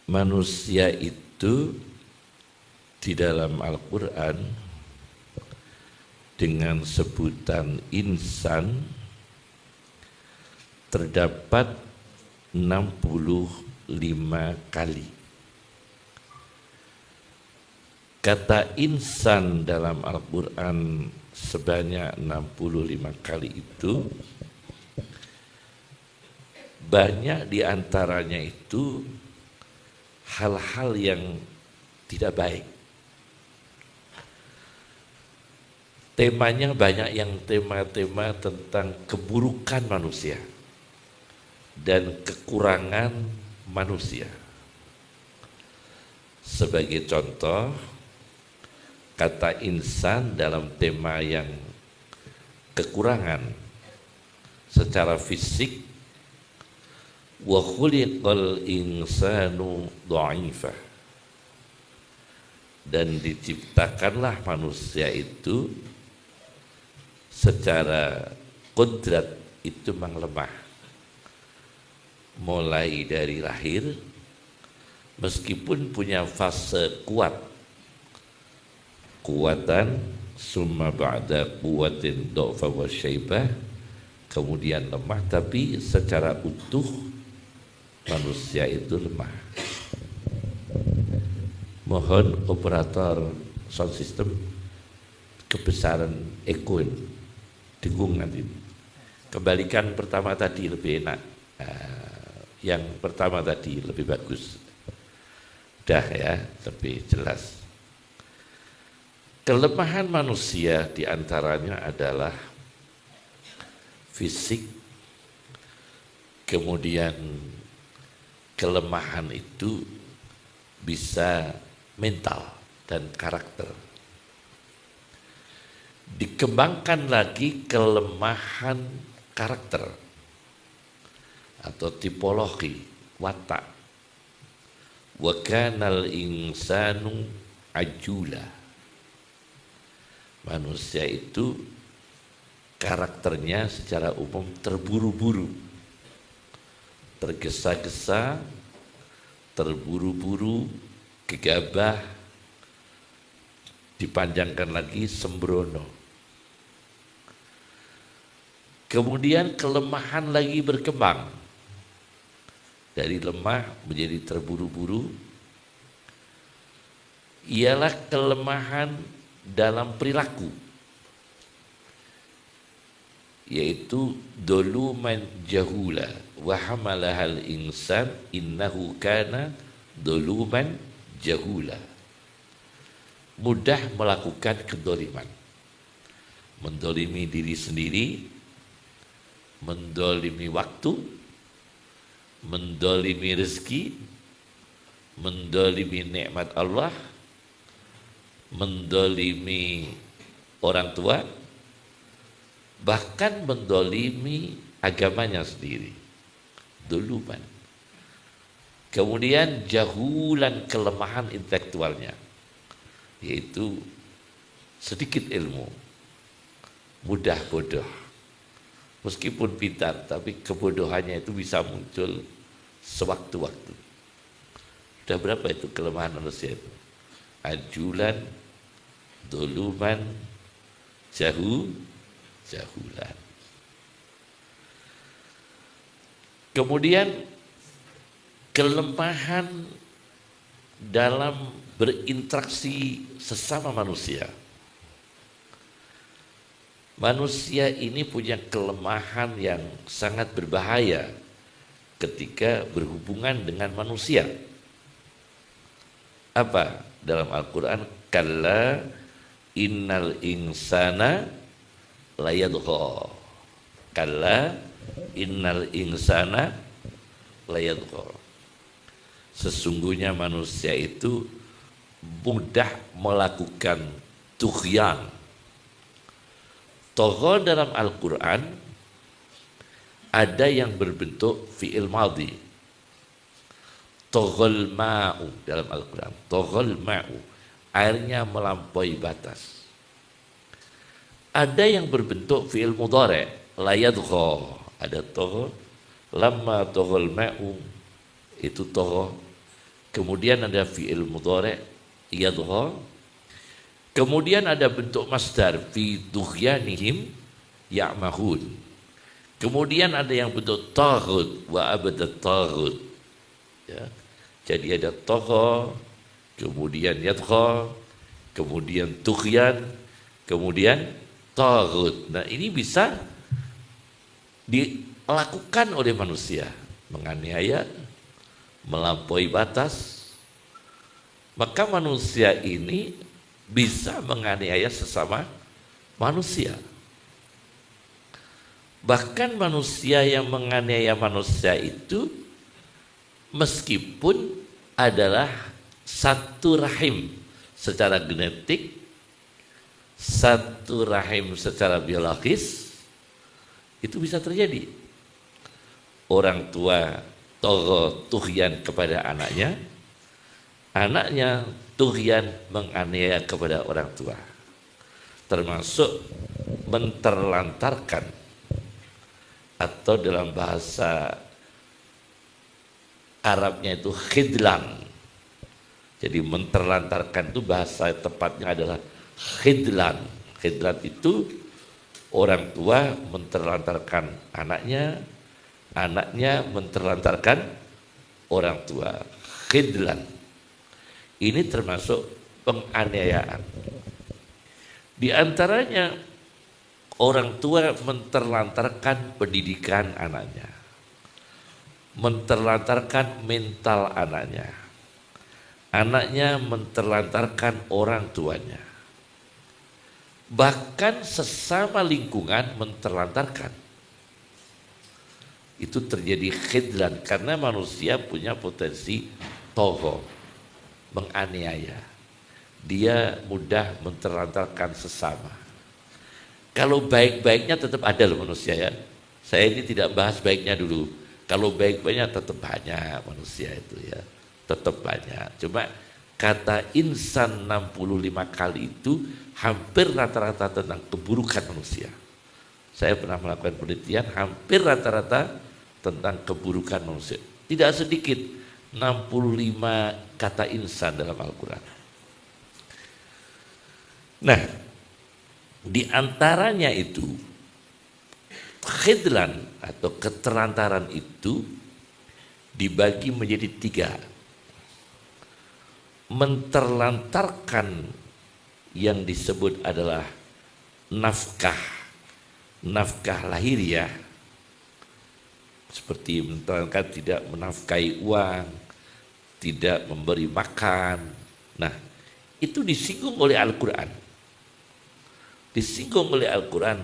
manusia itu di dalam Al-Quran dengan sebutan insan terdapat 65 kali. Kata insan dalam Al-Quran sebanyak 65 kali itu, banyak diantaranya itu hal-hal yang tidak baik. Temanya banyak yang tema-tema tentang keburukan manusia dan kekurangan manusia. Sebagai contoh, kata insan dalam tema yang kekurangan secara fisik, wa khuliqal insanu dha'ifa, dan diciptakanlah manusia itu secara kodrat itu memang lemah, mulai dari lahir meskipun punya fase kuatan summa ba'da quwwatin dha'fa wa syaibah, kemudian lemah, tapi secara utuh manusia itu lemah. Mohon operator sound system kebesaran eko ini dengung nanti. Kembalikan pertama tadi lebih enak. Yang pertama tadi lebih bagus. Udah ya, lebih jelas. Kelemahan manusia diantaranya adalah fisik, kemudian kelemahan itu bisa mental dan karakter. Dikembangkan lagi kelemahan karakter atau tipologi watak. Wa kanal insanu ajula. Manusia itu karakternya secara umum terburu-buru, tergesa-gesa, terburu-buru, gegabah, dipanjangkan lagi sembrono. Kemudian kelemahan lagi berkembang, dari lemah menjadi terburu-buru, ialah kelemahan dalam perilaku, yaitu doluman jahula wa hamalahal insan innahu kana doluman jahula. Mudah melakukan kedoliman, mendolimi diri sendiri, mendolimi waktu, mendolimi rezeki, mendolimi nikmat Allah, mendolimi orang tua, bahkan mendolimi agamanya sendiri. Doluman. Kemudian jahulan, kelemahan intelektualnya, yaitu sedikit ilmu, mudah bodoh. Meskipun pintar, tapi kebodohannya itu bisa muncul sewaktu-waktu. Sudah berapa itu kelemahan manusia itu? Ajulan, doluman, jahulan. Kemudian kelemahan dalam berinteraksi sesama manusia. Manusia ini punya kelemahan yang sangat berbahaya ketika berhubungan dengan manusia. Apa? Dalam Al-Quran, kalla innal insana layadgha. Kalla innal insana layadgha. Sesungguhnya manusia itu mudah melakukan tughyan. Togha dalam Al-Quran ada yang berbentuk fi'il madhi. Toghal ma'u dalam Al-Quran. Toghal ma'u, airnya melampaui batas. Ada yang berbentuk fi'il mudhari', layadgha. Ada togha, lamma toghal ma'u, itu togha. kemudian ada fi'il mudhari' yadgha, kemudian ada bentuk masdar fi tughyanihim ya'mahun, kemudian ada yang bentuk taghut wa abadat taghut, ya. Jadi ada tagha, kemudian yadgha, kemudian tughyan, kemudian taghut. Nah, ini bisa dilakukan oleh manusia, menganiaya, melampaui batas. Maka manusia ini bisa menganiaya sesama manusia. Bahkan manusia yang menganiaya manusia itu meskipun adalah satu rahim secara genetik, satu rahim secara biologis, itu bisa terjadi. Orang tua tughyan kepada anaknya, anaknya tughyan menganiaya kepada orang tua, termasuk menterlantarkan, atau dalam bahasa Arabnya itu khidlan. Jadi menterlantarkan itu bahasa tepatnya adalah khidlan. Khidlan itu orang tua menterlantarkan anaknya, anaknya menterlantarkan orang tua. Khidlan ini termasuk penganiayaan. Di antaranya orang tua menterlantarkan pendidikan anaknya, menterlantarkan mental anaknya, anaknya menterlantarkan orang tuanya, bahkan sesama lingkungan menterlantarkan. Itu terjadi khidlan karena manusia punya potensi tagha, menganiaya. Dia mudah menterlantarkan sesama. Kalau baik-baiknya tetap ada loh manusia, ya. Saya ini tidak bahas baiknya dulu. Kalau baik-baiknya tetap banyak manusia itu, ya. Tetap banyak. Cuma kata insan 65 kali itu hampir rata-rata tentang keburukan manusia. Saya pernah melakukan penelitian, hampir rata-rata tentang keburukan manusia. Tidak sedikit 65 kata insan dalam Al-Quran. Nah, di antaranya itu khidlan atau keterlantaran itu dibagi menjadi 3. Menterlantarkan yang disebut adalah nafkah lahiriah, seperti menterlantarkan tidak menafkahi uang, tidak memberi makan. Nah, itu disinggung oleh Al-Quran. Disinggung oleh Al-Quran,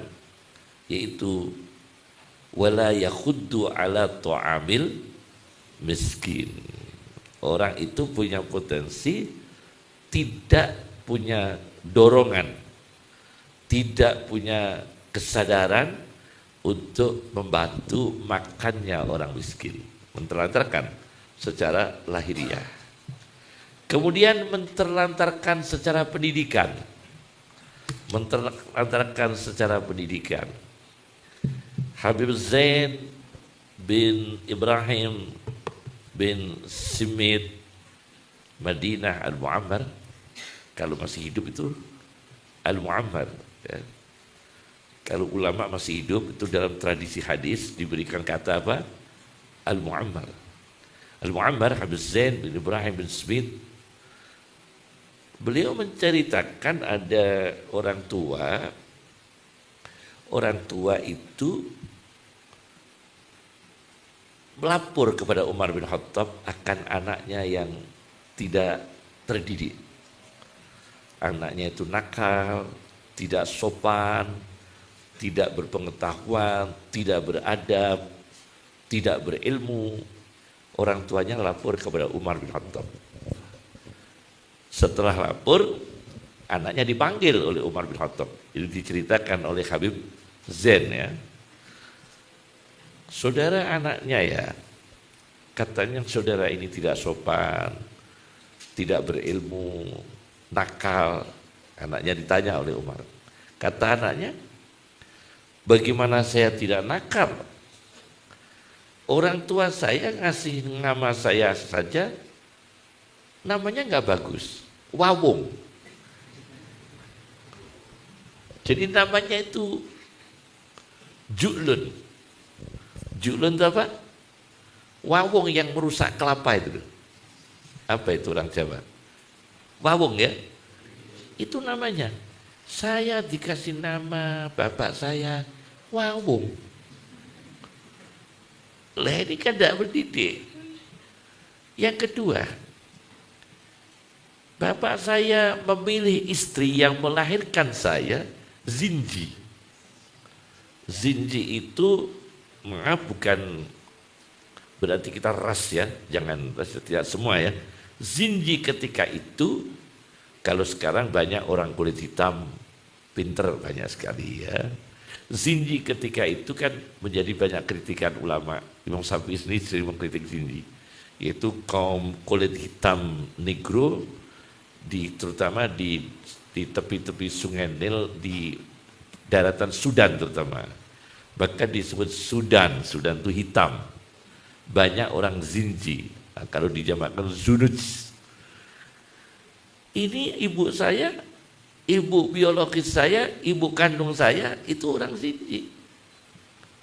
yaitu wala yakhuddu ala ta'amil miskin. Orang itu punya potensi tidak punya dorongan, tidak punya kesadaran untuk membantu makannya orang miskin, menterlantarkan secara lahiriah. Kemudian menterlantarkan secara pendidikan, menterlantarkan secara pendidikan. Habib Zain bin Ibrahim bin Simit Madinah Al-Mu'ammar, kalau masih hidup itu Al-Mu'ammar, ya. Kalau ulama masih hidup itu dalam tradisi hadis diberikan kata apa? Al-Mu'ammar. Al-Mu'ammar Habib Zain bin Ibrahim bin Simit, beliau menceritakan ada orang tua itu melapor kepada Umar bin Khattab akan anaknya yang tidak terdidik. Anaknya itu nakal, tidak sopan, tidak berpengetahuan, tidak beradab, tidak berilmu. Orang tuanya lapor kepada Umar bin Khattab. Setelah lapor, anaknya dipanggil oleh Umar bin Khattab. Itu diceritakan oleh Habib Zain, ya. Saudara anaknya, ya, katanya saudara ini tidak sopan, tidak berilmu, nakal. Anaknya ditanya oleh Umar. Kata anaknya, bagaimana saya tidak nakal? Orang tua saya ngasih nama saya saja namanya nggak bagus, Wawung. Jadi namanya itu Ju'lun. Ju'lun itu apa? Wawung yang merusak kelapa itu. Apa itu orang Jawa? Wawung ya? Itu namanya. Saya dikasih nama bapak saya Wawung. Lah ini kan tidak mendidik. Yang kedua, bapak saya memilih istri yang melahirkan saya Zinji. Zinji itu, maaf, bukan berarti kita ras ya, jangan ras, tidak semua ya. Zinji ketika itu, kalau sekarang banyak orang kulit hitam pinter banyak sekali ya. Zinji ketika itu kan menjadi banyak kritikan ulama. Imam Syafi'i sendiri sering mengkritik Zinji, yaitu kaum kulit hitam negro terutama di tepi-tepi sungai Nil di daratan Sudan terutama. Bahkan disebut Sudan itu hitam. Banyak orang Zinji. Nah, kalau dijamakkan Zunuj. Ini ibu saya, ibu biologis saya, ibu kandung saya itu orang Zinji.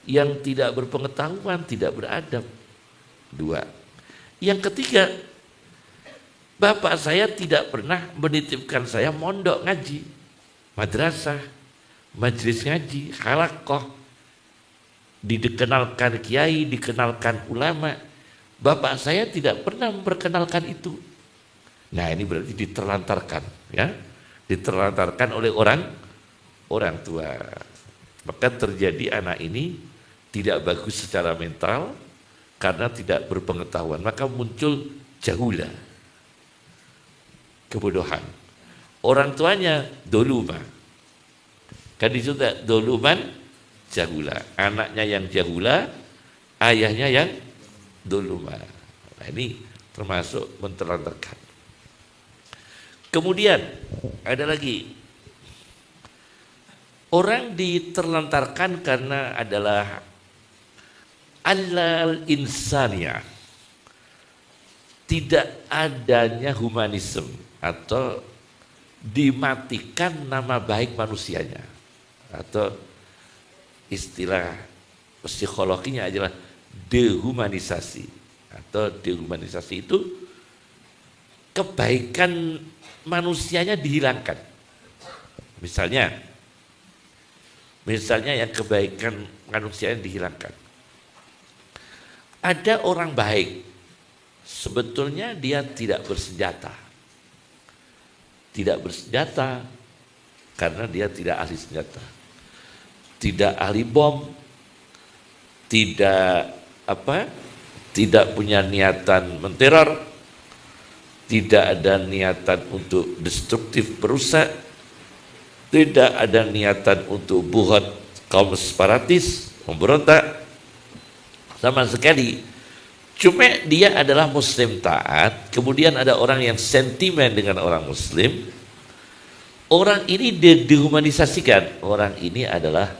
Yang tidak berpengetahuan, tidak beradab. Dua. Yang ketiga, bapak saya tidak pernah menitipkan saya mondok ngaji, madrasah, majelis ngaji, halaqah, dikenalkan kiai, dikenalkan ulama. Bapak saya tidak pernah memperkenalkan itu. Nah ini berarti diterlantarkan, ya, diterlantarkan oleh orang tua. Maka terjadi anak ini tidak bagus secara mental karena tidak berpengetahuan. Maka muncul jahula, kebodohan. Orang tuanya doluma. Kan disebut doluman jahula. Anaknya yang jahula, ayahnya yang doluma. Nah, ini termasuk menterlantarkan. Kemudian ada lagi. Orang diterlantarkan karena adalah alal insania. Tidak adanya humanisme atau dimatikan nama baik manusianya, atau istilah psikologinya adalah dehumanisasi. Atau dehumanisasi itu kebaikan manusianya dihilangkan. Misalnya yang kebaikan manusianya dihilangkan. Ada orang baik, sebetulnya dia tidak bersenjata. Tidak bersenjata karena dia tidak ahli senjata. Tidak ahli bom, tidak punya niatan menteror, tidak ada niatan untuk destruktif perusak, tidak ada niatan untuk buhat kaum separatis, memberontak, sama sekali. Cuma dia adalah muslim taat, kemudian ada orang yang sentimen dengan orang muslim, orang ini dehumanisasikan, orang ini adalah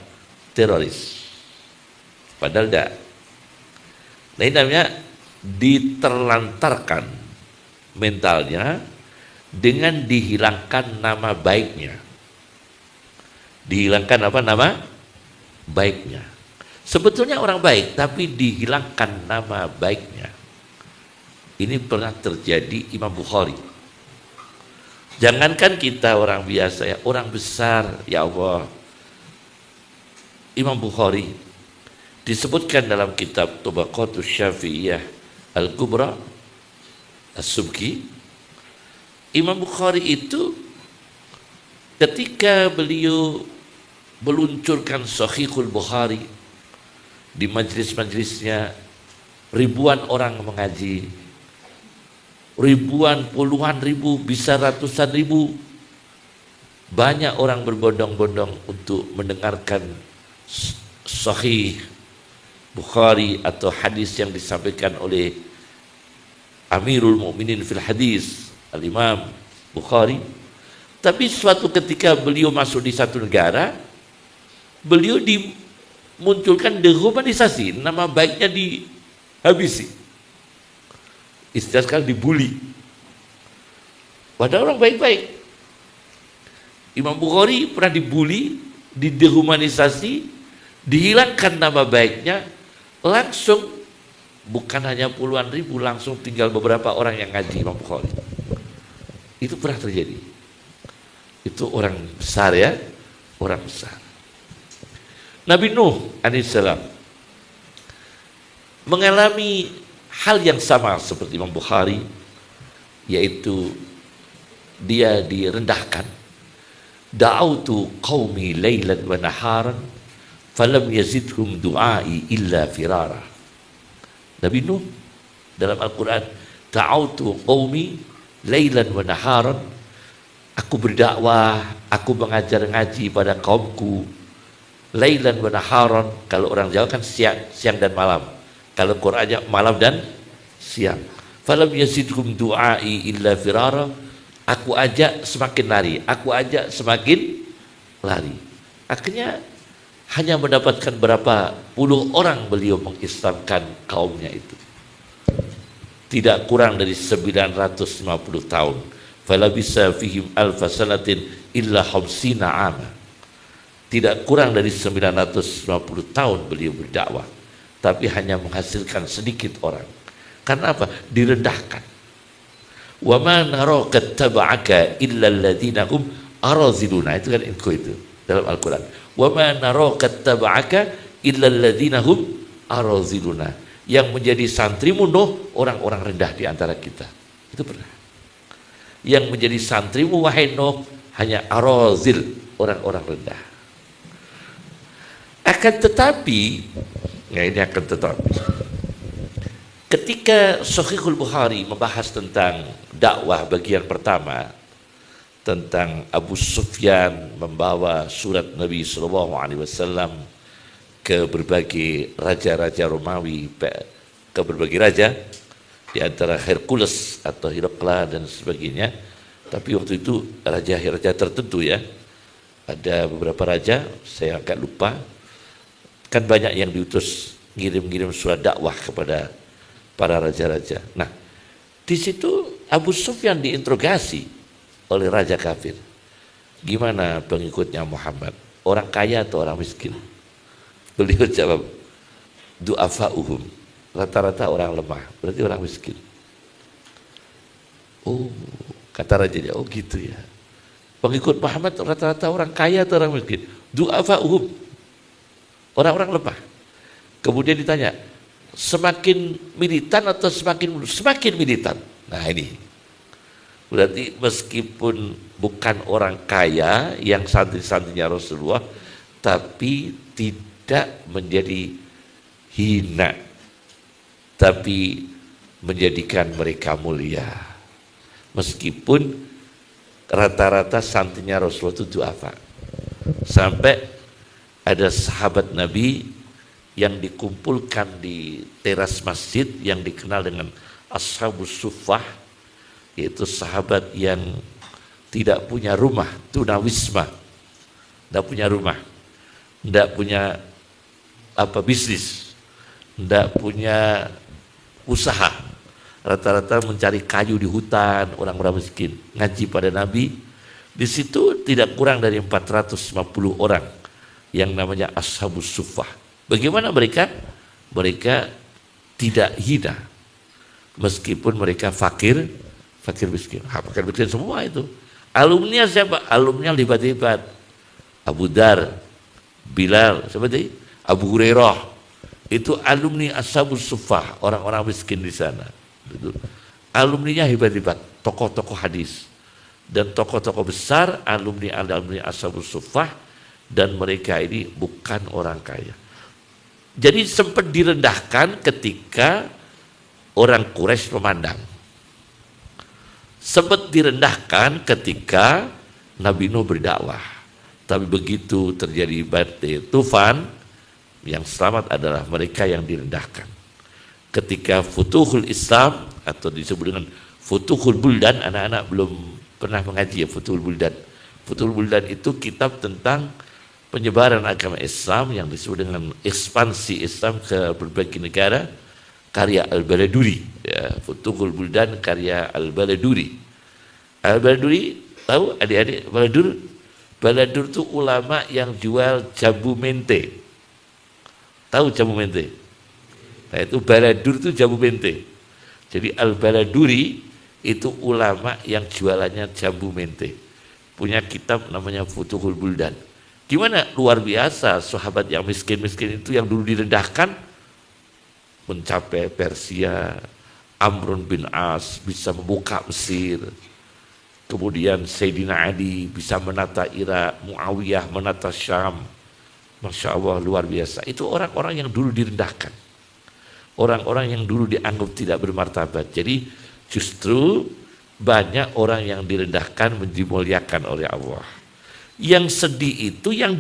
teroris. Padahal tidak. Nah ini namanya diterlantarkan mentalnya dengan dihilangkan nama baiknya. Dihilangkan apa nama baiknya. Sebetulnya orang baik tapi dihilangkan nama baiknya. Ini pernah terjadi Imam Bukhari. Jangankan kita orang biasa ya, orang besar ya Allah. Imam Bukhari disebutkan dalam kitab Tabaqatus Syafi'iyah Al-Kubra As-Subki. Imam Bukhari itu ketika beliau meluncurkan Sahihul Bukhari, di majelis-majelisnya ribuan orang mengaji, ribuan, puluhan ribu, bisa ratusan ribu, banyak orang berbondong-bondong untuk mendengarkan Sahih Bukhari atau hadis yang disampaikan oleh Amirul Mukminin fil Hadis Al-Imam Bukhari. Tapi suatu ketika beliau masuk di satu negara, beliau dimunculkan dehumanisasi, nama baiknya dihabisi, istilah sekarang dibully. Padahal orang baik-baik. Imam Bukhari pernah dibully, didehumanisasi, dihilangkan nama baiknya, langsung bukan hanya puluhan ribu, langsung tinggal beberapa orang yang ngaji Imam Bukhari. Itu pernah terjadi. Itu orang besar ya, orang besar. Nabi Nuh alaihissalam mengalami hal yang sama seperti Imam Bukhari, yaitu dia direndahkan. Da'autu qaumi lailan wa naharan falam yazidhum du'ai illa firara. Nabi Nuh dalam Al-Quran, da'autu qaumi lailan wa naharan, aku berdakwah, aku mengajar ngaji pada kaumku, lailan wa naharan, kalau orang Jawa kan siang dan malam, kalau Qur'annya malam dan siang. Falam yazidhum du'ai illa firara, aku ajak semakin lari, aku ajak semakin lari. Akhirnya hanya mendapatkan berapa puluh orang beliau mengislamkan kaumnya itu. Tidak kurang dari 950 tahun. Falabisa fihim alfa sanatin illa khamsina ama. Tidak kurang dari 950 tahun beliau berdakwah, tapi hanya menghasilkan sedikit orang. Karena apa? Direndahkan. Wa ma naraka taba'aka illa alladziina hum araziluna. Itu kan itu dalam Al-Quran. Wa ma naraka taba'aka illa alladziina hum araziluna. Yang menjadi santrimu Nuh orang-orang rendah di antara kita. Itu pernah. Yang menjadi santrimu wahai Nuh hanya arazil, orang-orang rendah. Akan tetapi, ya ini akan tetapi, ketika Sahihul Bukhari membahas tentang dakwah bagian pertama, tentang Abu Sufyan membawa surat Nabi SAW ke berbagai raja-raja Romawi, ke berbagai raja, di antara Hercules atau Herakla dan sebagainya. Tapi waktu itu raja-raja tertentu ya, ada beberapa raja, saya agak lupa. Kan banyak yang diutus ngirim-ngirim surat dakwah kepada para raja-raja. Nah, di situ Abu Sufyan diinterogasi oleh raja kafir. Gimana pengikutnya Muhammad? Orang kaya atau orang miskin? Beliau jawab, du'afa'uhum, rata-rata orang lemah, berarti orang miskin. Oh, kata rajanya, oh gitu ya. Pengikut Muhammad rata-rata orang kaya atau orang miskin? Du'afa'uhum, orang-orang lemah. Kemudian ditanya, semakin militan atau semakin militan? Nah ini berarti meskipun bukan orang kaya yang santri-santrinya Rasulullah, tapi tidak menjadi hina, tapi menjadikan mereka mulia. Meskipun rata-rata santrinya Rasulullah itu du'afa. Sampai ada sahabat Nabi yang dikumpulkan di teras masjid yang dikenal dengan Ashabus Suffah, yaitu sahabat yang tidak punya rumah, tunawisma, tidak punya rumah, tidak punya bisnis, tidak punya usaha, rata-rata mencari kayu di hutan, orang-orang miskin, ngaji pada Nabi. Di situ tidak kurang dari 450 orang yang namanya Ashabus Suffah. Bagaimana mereka? Mereka tidak hina, meskipun mereka fakir miskin. Fakir miskin semua itu. Alumninya siapa? Alumninya hebat-hebat. Abu Dar, Bilal, seperti Abu Hurairah. Itu alumni Ashabus Suffah, orang-orang miskin di sana. Itu. Alumninya hebat-hebat, tokoh-tokoh hadis dan tokoh-tokoh besar, alumni Ashabus Suffah, dan mereka ini bukan orang kaya. Jadi sempat direndahkan ketika orang Quraisy memandang. Sempat direndahkan ketika Nabi Nuh berdakwah. Tapi begitu terjadi badai tufan, yang selamat adalah mereka yang direndahkan. Ketika Futuhul Islam atau disebut dengan Futuhul Buldan, anak-anak belum pernah mengaji ya Futuhul Buldan. Futuhul Buldan itu kitab tentang penyebaran agama Islam yang disebut dengan ekspansi Islam ke berbagai negara, karya Al-Baladuri ya, Futuhul Buldan karya Al-Baladuri. Al-Baladuri tahu adik-adik? Baladur itu ulama yang jual jambu mente. Tahu jambu mente? Nah itu Baladur itu jambu mente. Jadi Al-Baladuri itu ulama yang jualannya jambu mente. Punya kitab namanya Futuhul Buldan. Gimana luar biasa sahabat yang miskin-miskin itu yang dulu direndahkan mencapai Persia, Amrun bin As bisa membuka Mesir. Kemudian Sayyidina Ali bisa menata Irak, Muawiyah menata Syam. Masya Allah luar biasa. Itu orang-orang yang dulu direndahkan. Orang-orang yang dulu dianggap tidak bermartabat. Jadi justru banyak orang yang direndahkan dimuliakan oleh Allah. Yang sedih itu yang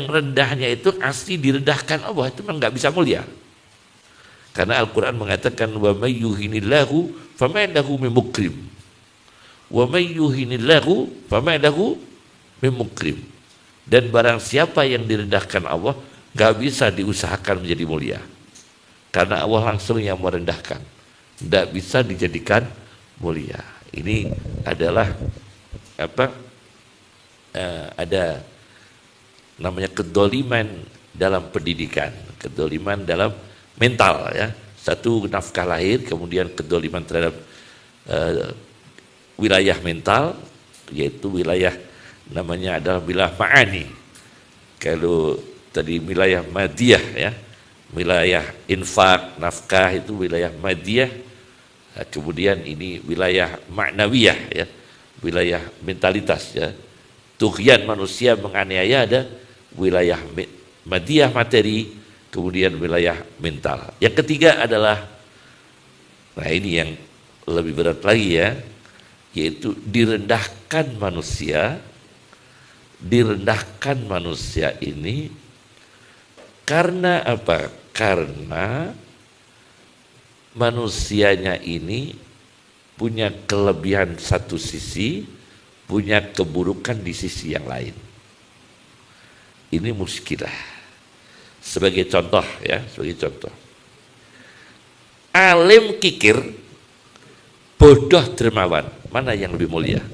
rendahnya itu asli direndahkan Allah itu memang nggak bisa mulia. Karena Al-Quran mengatakan wa may yuhinillahu fama lahu min mukrim. Wa may yuhinillahu fama lahu min mukrim. Dan barang siapa yang direndahkan Allah nggak bisa diusahakan menjadi mulia. Karena Allah langsung yang merendahkan. Tidak bisa dijadikan mulia. Ini adalah ada namanya kedoliman dalam pendidikan, kedoliman dalam mental ya. Satu nafkah lahir, kemudian kedoliman terhadap wilayah mental, yaitu wilayah namanya adalah wilayah ma'ani. Kalau tadi wilayah madiyah ya, wilayah infak, nafkah itu wilayah madiyah. Kemudian ini wilayah ma'nawiyah ya, wilayah mentalitas ya. Tughyan manusia menganiaya ada wilayah madiyah materi, kemudian wilayah mental. Yang ketiga adalah, nah ini yang lebih berat lagi ya, yaitu direndahkan manusia. Direndahkan manusia ini karena apa? Karena manusianya ini punya kelebihan satu sisi, punya keburukan di sisi yang lain. Ini muskilah. Sebagai contoh ya, sebagai contoh. Alim kikir, bodoh dermawan, mana yang lebih mulia?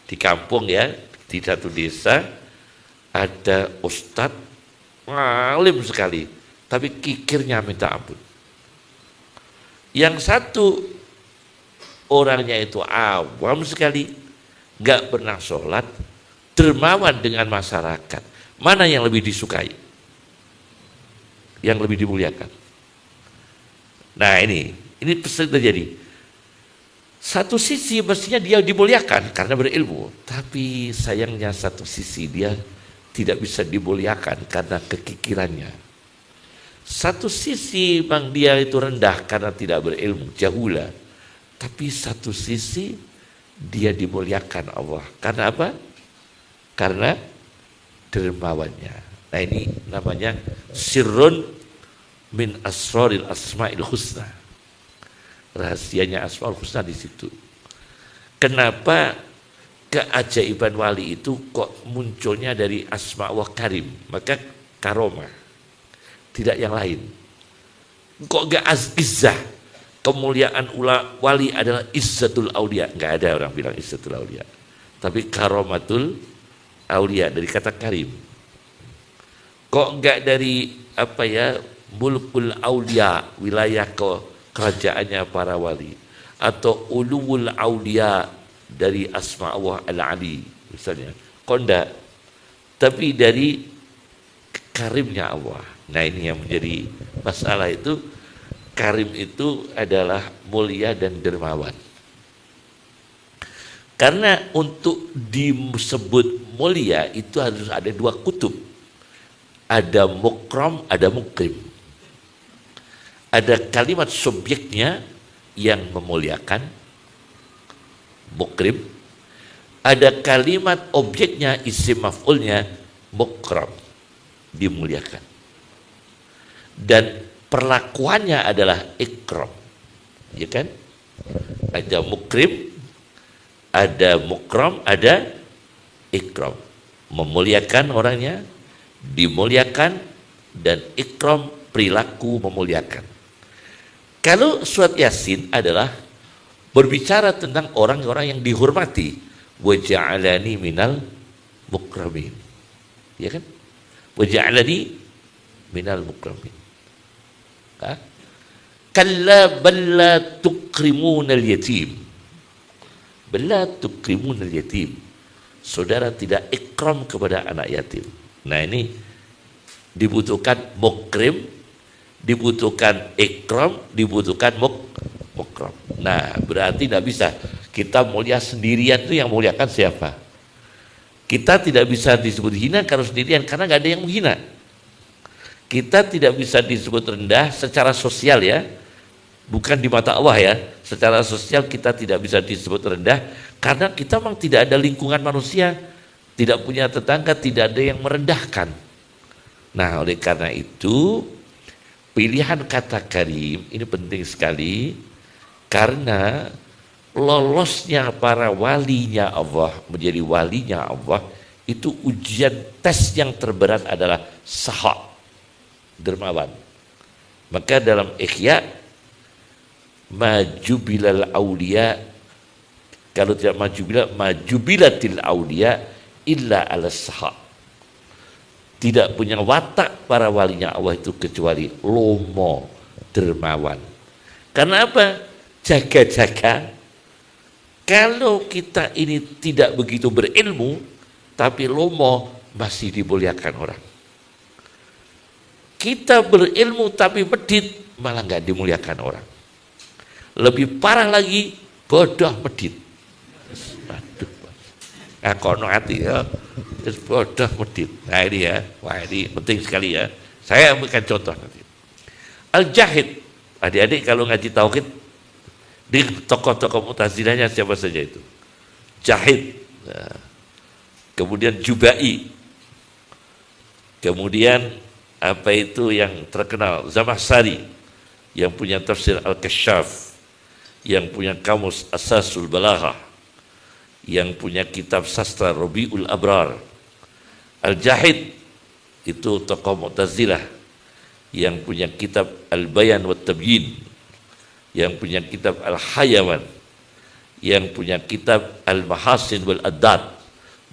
Di kampung ya, di satu desa ada ustadz alim sekali, tapi kikirnya minta ampun. Yang satu orangnya itu awam sekali, nggak pernah sholat, dermawan dengan masyarakat. Mana yang lebih disukai? Yang lebih dimuliakan? Nah ini sering terjadi. Satu sisi mestinya dia dimuliakan karena berilmu, tapi sayangnya satu sisi dia tidak bisa dimuliakan karena kekikirannya. Satu sisi memang dia itu rendah karena tidak berilmu, jahula. Tapi satu sisi dia dimuliakan Allah. Karena apa? Karena dermawannya. Nah ini namanya sirrun min asraril asma'il husna. Rahasianya Asmaul Husna di situ. Kenapa keajaiban wali itu kok munculnya dari Asma wa Karim? Maka karomah. Tidak yang lain. Kok gak izzah? Kemuliaan wali adalah izzatul aulia. Enggak ada orang bilang izzatul aulia. Tapi karomatul aulia dari kata karim. Kok enggak dari mulkul aulia, wilayah kerajaannya para wali, atau ulul aulia dari asma Allah al-ali misalnya. Kok enggak? Tapi dari karimnya Allah. Nah ini yang menjadi masalah itu. Karim itu adalah mulia dan dermawan. Karena untuk disebut mulia itu harus ada dua kutub. Ada mukram, ada mukrim. Ada kalimat subjeknya yang memuliakan, mukrim. Ada kalimat objeknya, isim maf'ulnya, mukram, dimuliakan. Dan perlakuannya adalah ikram, ya kan? Ada mukrim, ada mukram, ada ikram. Memuliakan orangnya, dimuliakan, dan ikram perilaku memuliakan. Kalau surat Yasin adalah berbicara tentang orang-orang yang dihormati. Wa ja'alani minal mukramin. Ya kan? Wa ja'alani minal mukramin. Kalla bal la tukrimunal yatim. Bal la tukrimunal yatim. Saudara tidak ikram kepada anak yatim. Nah, ini dibutuhkan mukrim, dibutuhkan ikram, dibutuhkan mukram. Nah, berarti tidak bisa kita mulia sendirian. Itu yang muliakan siapa? Kita tidak bisa disebut hina kalau sendirian, karena nggak ada yang menghina. Kita tidak bisa disebut rendah secara sosial ya, bukan di mata Allah ya. Secara sosial kita tidak bisa disebut rendah karena kita memang tidak ada lingkungan manusia, tidak punya tetangga, tidak ada yang merendahkan. Nah, oleh karena itu pilihan kata karim ini penting sekali, karena lolosnya para walinya Allah menjadi walinya Allah itu ujian tes yang terberat adalah sahak, dermawan. Maka dalam Ikhya, majubilal aulia, kalau tidak majubilatil aulia illa ala sahak. Tidak punya watak para walinya Allah itu kecuali lomo, dermawan. Karena apa? Jaga-jaga. Kalau kita ini tidak begitu berilmu, tapi lomo, masih dimuliakan orang. Kita berilmu tapi medit, malah nggak dimuliakan orang. Lebih parah lagi, bodoh medit. Aduh, kono hati ya. Bodoh medit. Nah ini ya, wah ini penting sekali ya. Saya berikan contoh nanti. Al-Jahid, adik-adik kalau ngaji tauhid, di tokoh-tokoh Mu'tazilahnya siapa saja itu? Jahid, nah, kemudian Jubai, kemudian apa itu yang terkenal, Zamakhsyari, yang punya tafsir Al-Kashaf, yang punya kamus Asasul Balaghah, yang punya kitab sastra Rabiul Abrar. Al-Jahid itu tokoh Mu'tazilah yang punya kitab Al-Bayan wa Tabyin, yang punya kitab Al-Hayawan, yang punya kitab Al-Mahasin wal Addad,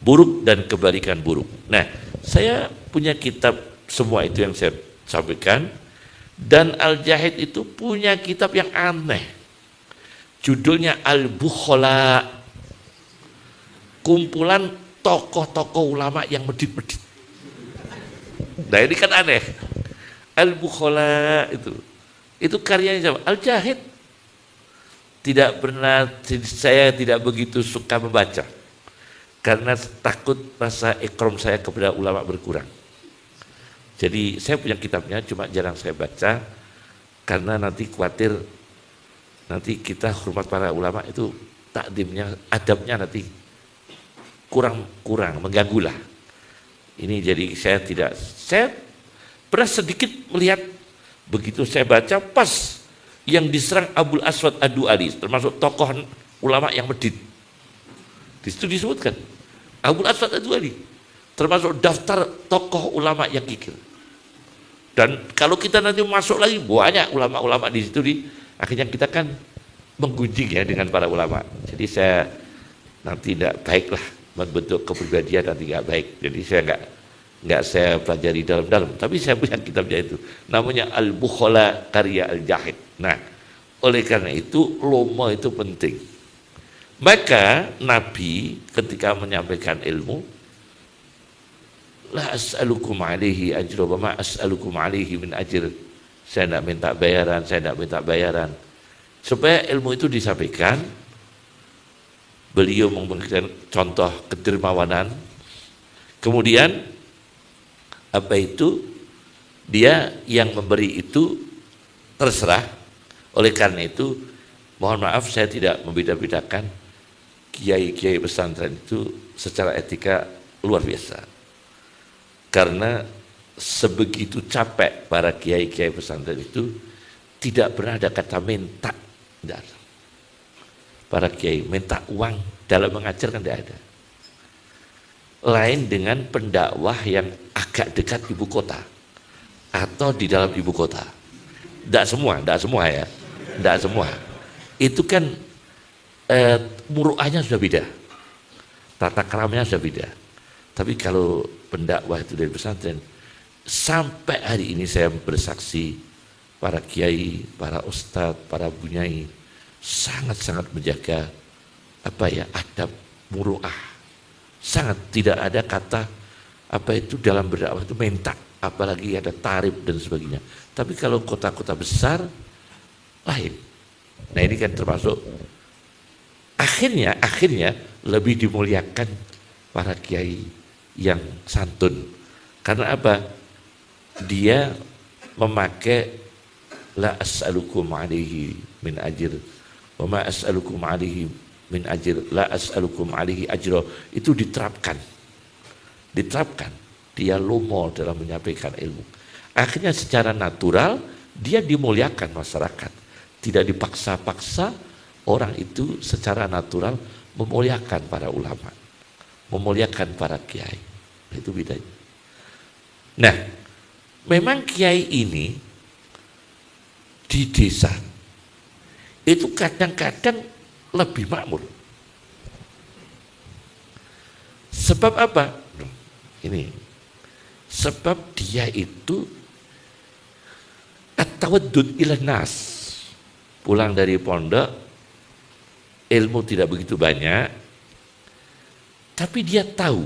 buruk dan kebalikan buruk. Nah, saya punya kitab semua itu yang saya sampaikan, dan Al-Jahid itu punya kitab yang aneh. Judulnya Al-Bukhala, kumpulan tokoh-tokoh ulama yang medit-medit. Nah ini kan aneh. Al-Bukhala itu karyanya siapa? Al-Jahid. Tidak pernah, saya tidak begitu suka membaca karena takut rasa ikram saya kepada ulama berkurang. Jadi saya punya kitabnya, cuma jarang saya baca karena nanti khawatir nanti kita hormat para ulama itu takdimnya, adabnya nanti kurang mengganggu lah. Ini jadi saya pernah sedikit melihat, begitu saya baca pas yang diserang Abul Aswad Ad-Du'ali, termasuk tokoh ulama yang medit. Di situ disebutkan Abul Aswad Ad-Du'ali termasuk daftar tokoh ulama yang kikir. Dan kalau kita nanti masuk lagi banyak ulama-ulama di situ, akhirnya kita kan menggunjing ya dengan para ulama. Jadi saya nanti tidak baiklah membentuk kepribadian, nanti nggak baik. Jadi saya nggak saya pelajari dalam-dalam. Tapi saya punya kitabnya itu, namanya Al-Bukhala karya Al-Jahid. Nah, oleh karena itu lomo itu penting. Maka Nabi ketika menyampaikan ilmu, la as'alukum alaihi ajra wa ma as'alukum alaihi min ajr. Saya tidak minta bayaran, supaya ilmu itu disampaikan. Beliau memberikan contoh kedermawanan. Kemudian apa itu? Dia yang memberi itu terserah. Oleh karena itu, mohon maaf saya tidak membeda-bedakan. Kiai-kiai pesantren itu secara etika luar biasa. Karena sebegitu capek para kiai-kiai pesantren itu tidak pernah ada kata minta. Tidak ada. Para kiai minta uang dalam mengajar kan tidak ada. Lain dengan pendakwah yang agak dekat ibu kota atau di dalam ibu kota. Tidak semua ya. Tidak semua. Itu kan muruahnya sudah beda, tata keramanya sudah beda. Tapi kalau pendakwah itu dari pesantren, sampai hari ini saya bersaksi, para kiai, para ustadz, para bunyai sangat-sangat menjaga adab muruah. Sangat tidak ada kata itu dalam berdakwah itu minta, apalagi ada tarif dan sebagainya. Tapi kalau kota-kota besar lain. Nah ini kan termasuk akhirnya lebih dimuliakan para kiai yang santun. Karena apa? Dia memakai la as'alukum alaihi min ajr wa ma as'alukum alaihi min ajr la as'alukum alaihi ajra, itu diterapkan. Dia lomo dalam menyampaikan ilmu. Akhirnya secara natural dia dimuliakan masyarakat. Tidak dipaksa-paksa, orang itu secara natural memuliakan para ulama, memuliakan para kiai. Itu bedanya. Nah, memang kiai ini di desa itu kadang-kadang lebih makmur. Sebab apa? Ini. Sebab dia itu at-tawaddud ilan nas. Pulang dari pondok, ilmu tidak begitu banyak, tapi dia tahu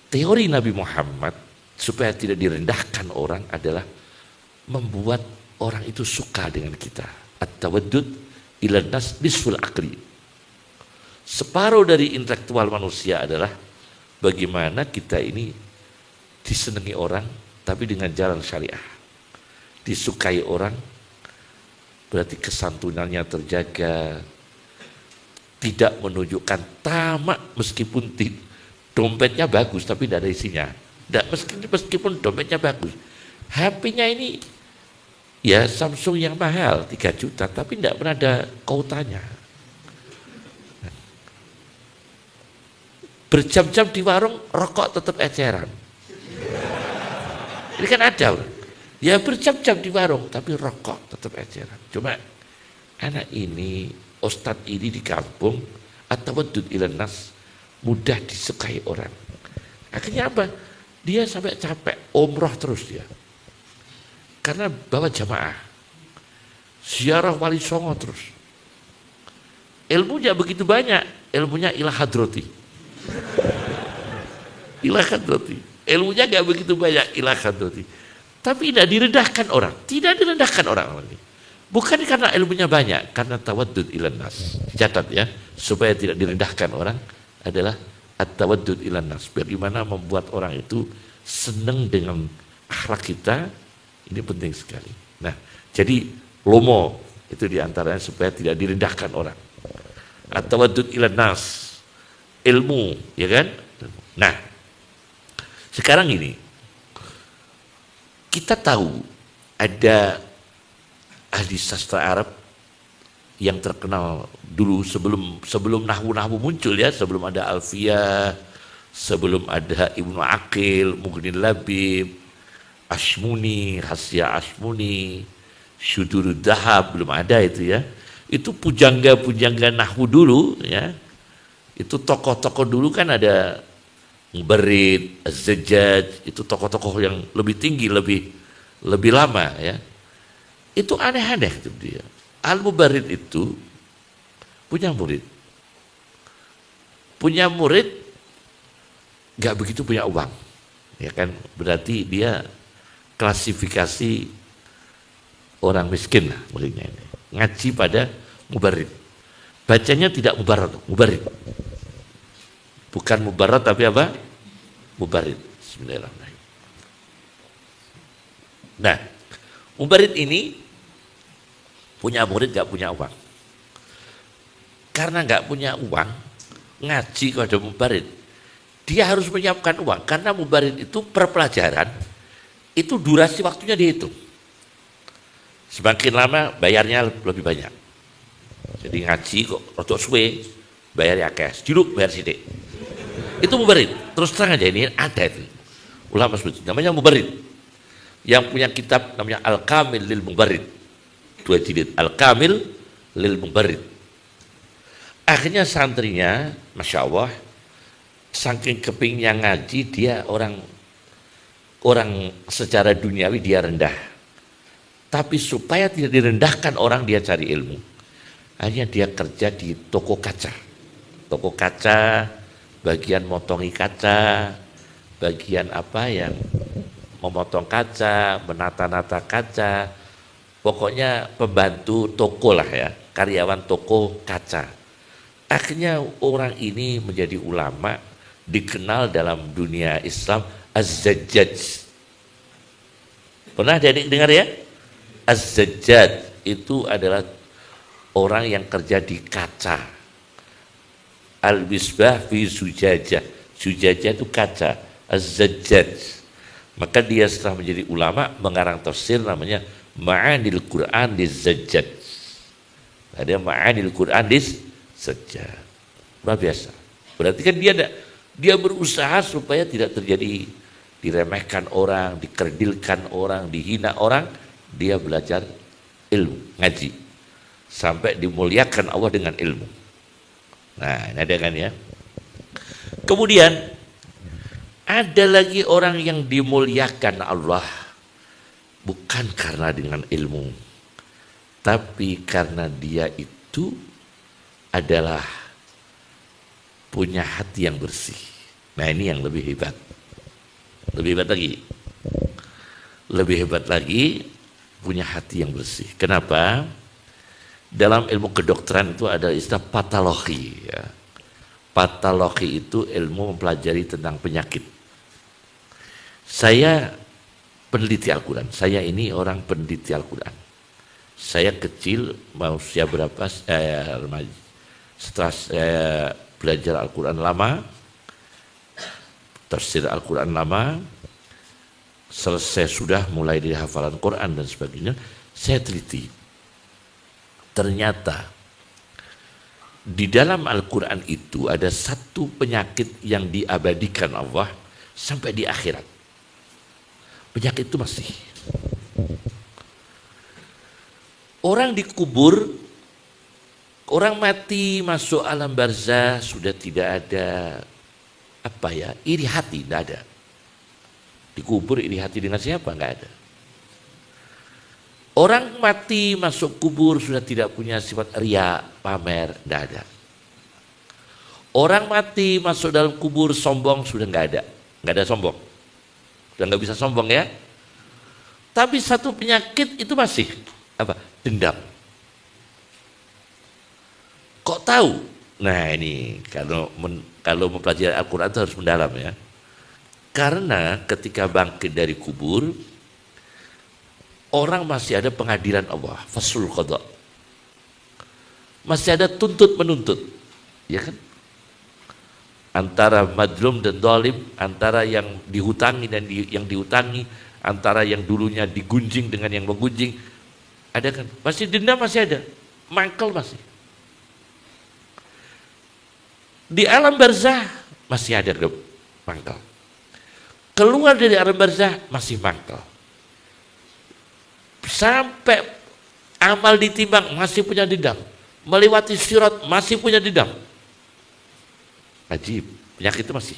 teori Nabi Muhammad supaya tidak direndahkan orang adalah membuat orang itu suka dengan kita. At-tawaddud ilan nas nisful akli. Separuh dari intelektual manusia adalah bagaimana kita ini disenangi orang tapi dengan jalan syariah, disukai orang berarti kesantunannya terjaga, tidak menunjukkan tamak meskipun dompetnya bagus tapi tidak ada isinya. Meskipun dompetnya bagus, HP-nya ini ya Samsung yang mahal 3 juta tapi tidak pernah ada kautannya. Berjam-jam di warung rokok tetap eceran. Ini kan ada, ya berjam-jam di warung tapi rokok tetap eceran. Cuma anak ini, ustadz ini di kampung at-tawaddud ilan nas, mudah disukai orang. Akhirnya apa? Dia sampai capek umroh terus dia. Karena bawa jamaah, ziarah wali songo terus. Ilmunya begitu banyak, ilmunya ilah hadrati. Ilah hadrati. Ilmunya gak begitu banyak ilah hadrati. Tapi tidak direndahkan orang. Tidak direndahkan orang ini. Bukan karena ilmunya banyak, karena tawaddud ilan nas. Catat ya, supaya tidak direndahkan orang adalah at-tawaddud ilan nas. Bagaimana membuat orang itu senang dengan akhlak kita, ini penting sekali. Nah, jadi lomo itu diantaranya supaya tidak direndahkan orang. At-tawaddud ilan nas, ilmu, ya kan? Nah, sekarang ini kita tahu ada ahli sastra Arab yang terkenal dulu sebelum nahwu muncul ya, sebelum ada Alfiyah, sebelum ada Ibnu Aqil, Mughni Labib, Ashmuni, Hasya Ashmuni, Syudurud Dahab, belum ada itu ya. Itu pujangga nahwu dulu ya. Itu tokoh-tokoh dulu kan ada Mubarrid, Az-Zajjaj, itu tokoh-tokoh yang lebih tinggi, lebih lama ya. Itu aneh-aneh itu dia. Al-Mubarrid itu punya murid. Punya murid gak begitu punya uang. Ya kan, berarti dia klasifikasi orang miskin lah muridnya ini. Ngaji pada Mubarrid. Bacanya tidak Mubarrid. Bukan Mubarrad tapi apa? Mubarrid. Bismillahirrahmanirrahim. Nah, Mubarrid ini punya murid gak punya uang. Karena gak punya uang, ngaji kepada Mubarrid, dia harus menyiapkan uang. Karena Mubarrid itu per pelajaran, itu durasi waktunya dihitung. Semakin lama bayarnya lebih banyak. Jadi ngaji kok rotok suwe, bayar ya cash, jeruk bayar sidik. Itu Mubarrid. Terus terang aja ini ada itu. Ulama sebut namanya Mubarrid. Yang punya kitab namanya Al-Kamil lil Mubarrid. 2 jilid. Al-Kamil lil Mubarrid. Akhirnya santrinya, Masya Allah, saking kepingnya ngaji, dia orang secara duniawi dia rendah. Tapi supaya tidak direndahkan orang, dia cari ilmu. Akhirnya dia kerja di toko kaca. Toko kaca, bagian motongi kaca, bagian apa yang memotong kaca, menata-nata kaca. Pokoknya pembantu toko lah ya, karyawan toko kaca. Akhirnya orang ini menjadi ulama, dikenal dalam dunia Islam Az-Zajjaj. Pernah dengar ya? Az-Zajjaj itu adalah orang yang kerja di kaca. Al-Misbah fi Zujajah. Zujajah itu kaca. Az-Zajjaj. Maka dia setelah menjadi ulama mengarang tafsir namanya Ma'anil Quran Liz-Zajjaj. Ada Ma'anil Quran Liz-Zajjaj. Luar biasa. Berarti kan dia berusaha supaya tidak terjadi diremehkan orang, dikerdilkan orang, dihina orang. Dia belajar ilmu, ngaji, sampai dimuliakan Allah dengan ilmu. Nah, ini ada kan ya. Kemudian ada lagi orang yang dimuliakan Allah bukan karena dengan ilmu, tapi karena dia itu adalah punya hati yang bersih. Nah, ini yang lebih hebat. Lebih hebat lagi. Lebih hebat lagi punya hati yang bersih. Kenapa? Dalam ilmu kedokteran itu ada istilah patologi ya. Patologi itu ilmu mempelajari tentang penyakit. Saya peneliti Al-Quran. Saya ini orang peneliti Al-Quran. Saya kecil, mau usia berapa, remaja. Setelah saya belajar Al-Quran lama, tafsir Al-Quran lama, selesai sudah mulai dari hafalan Quran dan sebagainya, saya teliti. Ternyata di dalam Al-Quran itu ada satu penyakit yang diabadikan Allah sampai di akhirat. Penyakit itu masih. Orang dikubur, orang mati masuk alam barzah sudah tidak ada iri hati, tidak ada. Dikubur iri hati dengan siapa? Enggak ada. Orang mati masuk kubur sudah tidak punya sifat riya, pamer, enggak ada. Orang mati masuk dalam kubur sombong sudah enggak ada sombong. Sudah enggak bisa sombong ya. Tapi satu penyakit itu masih apa? Dendam. Kok tahu? Nah, ini kalau mempelajari Al-Quran itu harus mendalam ya. Karena ketika bangkit dari kubur, orang masih ada pengadilan Allah, faslul qada. Masih ada tuntut menuntut, ya kan? Antara madlum dan zalim, antara yang dihutangi dan yang dihutangi, antara yang dulunya digunjing dengan yang menggunjing, ada kan? Masih dendam masih ada, mangkel masih. Di alam barzah masih ada mangkel. Keluar dari alam barzah masih mangkel. Sampai amal ditimbang masih punya dendam. Melewati sirat masih punya dendam. Ajib, penyakit itu masih.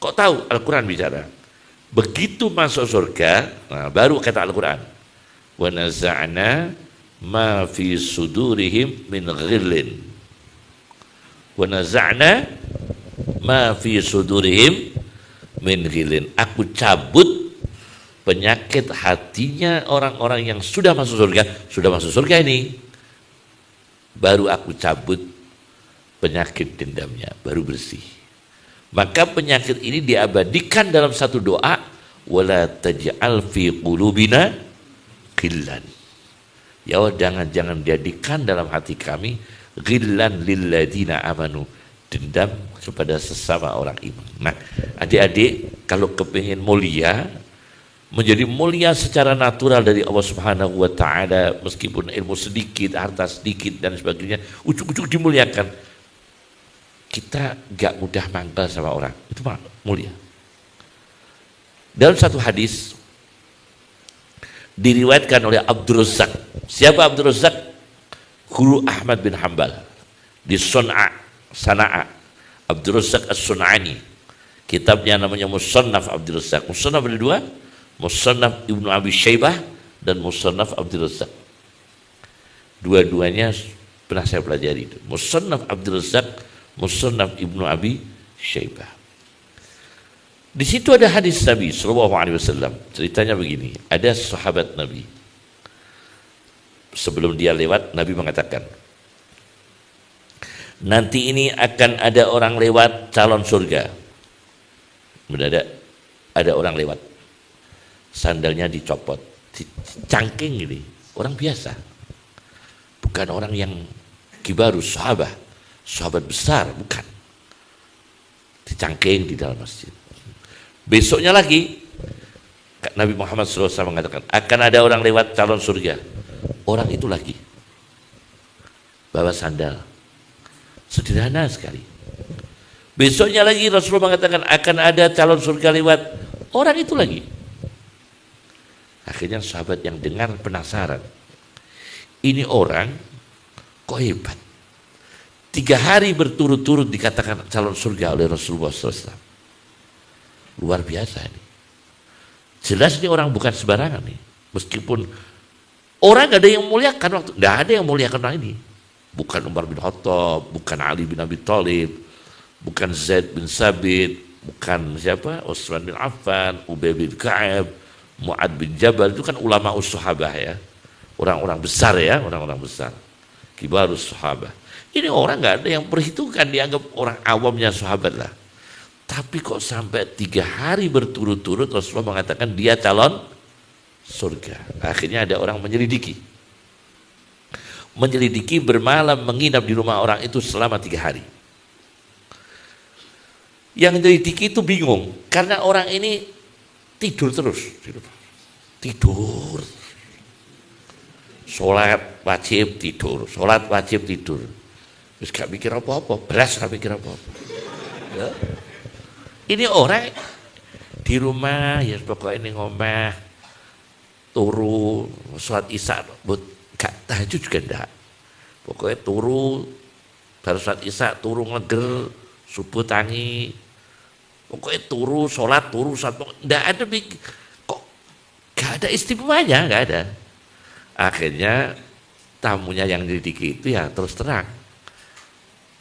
Kok tahu? Al-Quran bicara. Begitu masuk surga, nah baru kata Al-Quran. Wa naza'na ma fi sudurihim min ghillin. Wa naza'na ma fi sudurihim min ghillin. Aku cabut penyakit hatinya orang-orang yang sudah masuk surga ini. Baru aku cabut penyakit dendamnya, baru bersih. Maka penyakit ini diabadikan dalam satu doa, wala taj'al fi qulubina ghillan. Ya Allah, jangan jadikan dalam hati kami ghillan lilladzina amanu, dendam kepada sesama orang iman. Nah, adik-adik kalau kepingin mulia, menjadi mulia secara natural dari Allah Subhanahu wa taala, meskipun ilmu sedikit, harta sedikit dan sebagainya, ujuk-ujuk dimuliakan. Kita gak mudah mangkal sama orang, itu mulia. Dalam satu hadis diriwayatkan oleh Abdul Razzaq. Siapa Abdul Razzaq? Guru Ahmad bin Hanbal. di Sana'a, Abdul Razzaq As-Sun'ani. Kitabnya namanya Musannaf Abdul Razzaq. Musannaf ada dua, Musannaf Ibnu Abi Syaibah dan Musannaf Abdul Razzaq. Dua-duanya pernah saya pelajari itu. Musannaf Abdul Razzaq, Musannaf Ibnu Abi Syaibah. Di situ ada hadis Nabi sallallahu alaihi wasallam. Ceritanya begini, ada sahabat Nabi. Sebelum dia lewat, Nabi mengatakan, nanti ini akan ada orang lewat calon surga. Mendadak ada orang lewat, sandalnya dicopot, dicangking ini, orang biasa, bukan orang yang kibarus sahabat besar, bukan, dicangking di dalam masjid. Besoknya lagi Nabi Muhammad SAW mengatakan akan ada orang lewat calon surga. Orang itu lagi bawa sandal, sederhana sekali. Besoknya lagi Rasulullah mengatakan akan ada calon surga lewat, orang itu lagi. Akhirnya sahabat yang dengar penasaran, ini orang kok hebat, 3 hari berturut-turut dikatakan calon surga oleh Rasulullah SAW. Luar biasa ini. Jelas ini orang bukan sembarangan nih. Meskipun orang gak ada yang muliakan waktu, gak ada yang muliakan orang ini. Bukan Umar bin Khattab, bukan Ali bin Abi Thalib, bukan Zaid bin Sabit, bukan siapa, Utsman bin Affan, Ubay bin Ka'ab, Mu'ad bin Jabal. Itu kan ulama us-sahabah ya, orang-orang besar ya, orang-orang besar, kibarus sahabah. Ini orang gak ada yang perhitungkan, dianggap orang awamnya sahabat lah. Tapi kok sampai 3 hari berturut-turut Rasulullah mengatakan dia calon surga. Akhirnya ada orang menyelidiki bermalam, menginap di rumah orang itu selama 3 hari. Yang menyelidiki itu bingung karena orang ini tidur terus, tidur, sholat wajib tidur, terus gak mikir apa-apa, beras gak mikir apa-apa ya. Ini orang di rumah ya pokoknya ini ngomah, turu sholat isya, gak tahajud juga enggak, pokoknya turu baru sholat isya, turu ngeger, subuh tangi, pokoknya turu sholat, enggak ada, kok gak ada istimewanya, gak ada. Akhirnya tamunya yang nyelidiki itu ya terus terang,